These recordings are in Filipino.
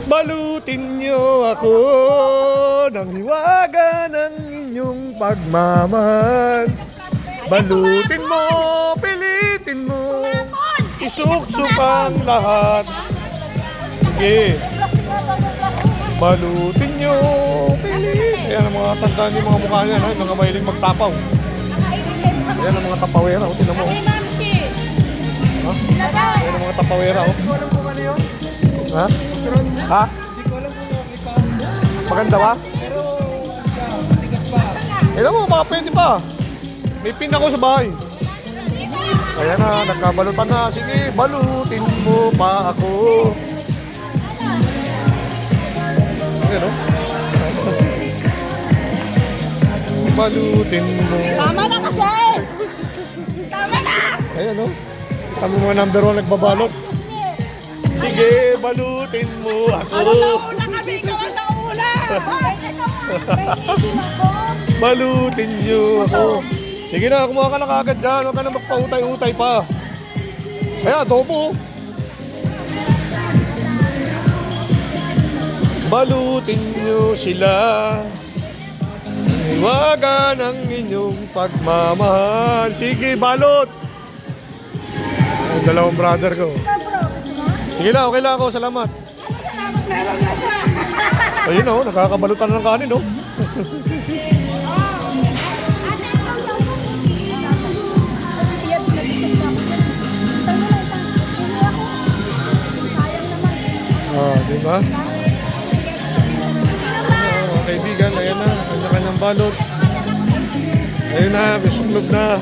Balutin niyo ako ng hiwaga ng inyong pagmamahal. Balutin mo, pilitin mo, isuksok ang lahat. Sige. Balutin niyo, pilitin. Ayan ang mga tandaan yung mga mukha niya, yung mga mahiling magtapaw. Ayan ang mga tapawera, tingnan mo. Ha? Ayan ang mga tapawera, Hindi ko alam kung ano yun. Ha? Ha? Hindi ko alam kung lipahan mo. Maganda ba? Pero siya, matigas pa. Alam mo, baka pwede pa. May pin ako sa bahay. Ayan na, nagkabalutan na. Sige, balutin mo pa ako. Ayan o. Balutin mo. Tama na kasi! Tama na! Ayan o. Kami mga number 1 nagbabalot. Sige, balutin mo ako. Ano nauna kami? Ikaw ang nauna! Balutin niyo ako. Sige na, kumuha ka na kagad dyan. Huwag ka na magpautay-utay pa. Kaya, adobo. Balutin niyo sila. Iwaga ng inyong pagmamahal. Sige, balot. Ang dalawang brother ko. Sige lang, okay lang ako. Salamat. Ayun o, nakakabalutan ng kanin o. Di ba? Mga kaibigan, ayan na, kanya-kanyang balot. Ayun na, bisuklog na.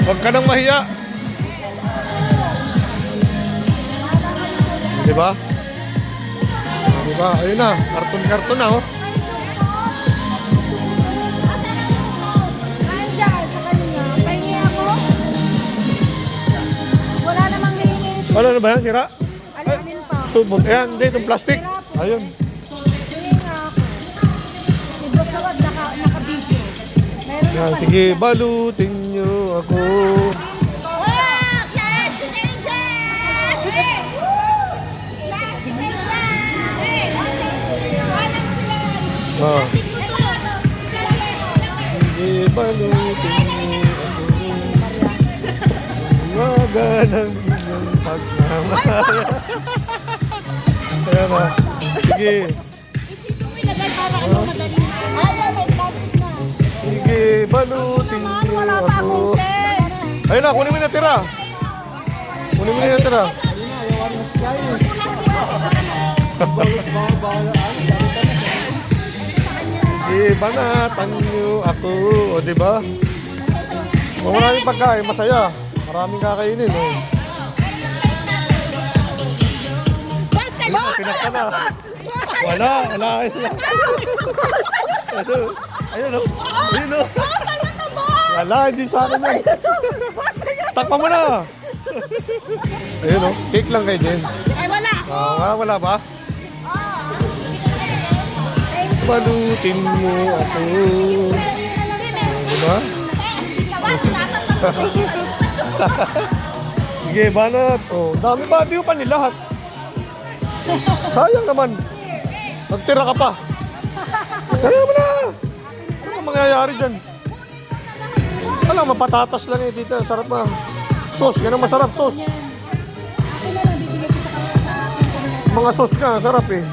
Huwag ka nang mahiya. Di ba? Di ba? Ayun na, karton-karton na oh. Nandiyan sa kanya. Pahingi ako. Wala namang hihingi ito. Ano na ba yan? Sira? Alamin pa. Subot. Ayan, hindi, itong plastic. Ayun. Hihingi ako. Si Boss Awad naka-video. Meron Yan, pa. sige, balutin nyo ako. Ah. Sige, balutin nyo ako. Iwaga ng inyong pagmamahal. Ayan na. Sige. Ilagay para ano madali na. Ayaw, may plastic na. Sige, balutin nyo Wala pa ako. akong pen. Ayun na, kunin mo yung natira. Kunin mo yung natira. Ayun na, ayaw na si Gary. Bawal. Sige, banatan nyo ako. O, diba? Kung maraming pagkain, masaya. Maraming kakainin, oh. Boss, Ayun, pinaka na. Wala. Ayun, oh. Ayun, oh. Wala, hindi sa akin yan. Takpa mo na. Ayun, oh. Cake lang kay Jen. Ay, wala. Wala ba? Balutin mo ako. Diba? Sige, banat. Oh, dami ba? Di pa nilahat. Sayang naman. Nagtira ka pa. Kaya mo na. Ano ang mangyayari dyan? Alam, mapatatas lang eh dito. Sarap na. Sauce, ganun masarap sauce. Mga sauce ka, sarap eh.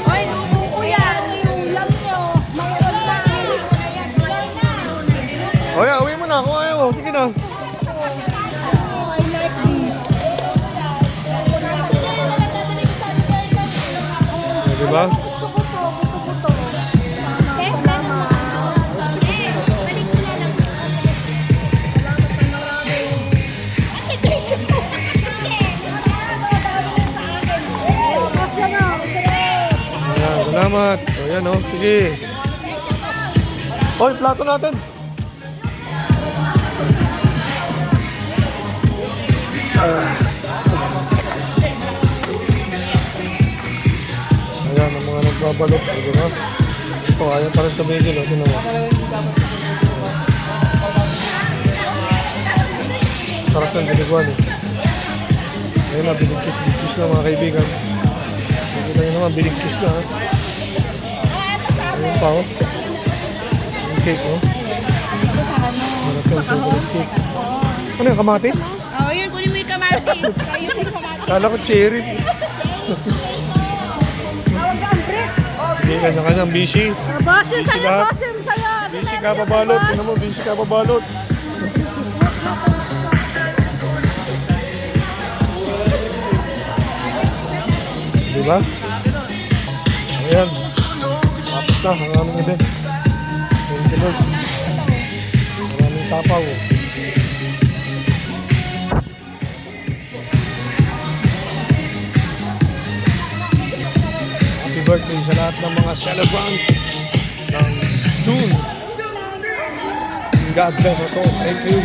Ay, luto ko yan. Yung ulam nyo. Mayroon na. O yan, uwi mo na. Kung ayaw, sige na. I like this. Diba? Gusto ko to. Eh, meron na ano. Eh, balik ko na lang. Ayan, salamat. O yan o, sige. Oy, plato natin. Ayan, ang mga nagbabalot. Diba? Ito, ayaw pa rin tumigil. Ito naman. Sarap ng biniguan eh. Ayun na, binigkis na mga kaibigan. Nakita nyo naman, binigkis na. Ayun pa, oh. Yung cake, oh. Ito sa ano. Sarap yung chocolate cake. Ano yung kamatis? Oh, yun, kunin mo yung kamatis. Ayun yung kamatis. Kala ko cherry. Tawag ka, Brett. Hindi kanya-kanyang busy. Boss yun Busy sa'yo, lahat. boss yun sa'yo. Busy ka babalot. Tingnan mo, busy ka babalot. Diba? Ayan. Tapos na ang aming event. Thank you, Lord. Maraming tapaw. Happy birthday sa lahat ng mga celebrant ng June. God bless us all. Thank you.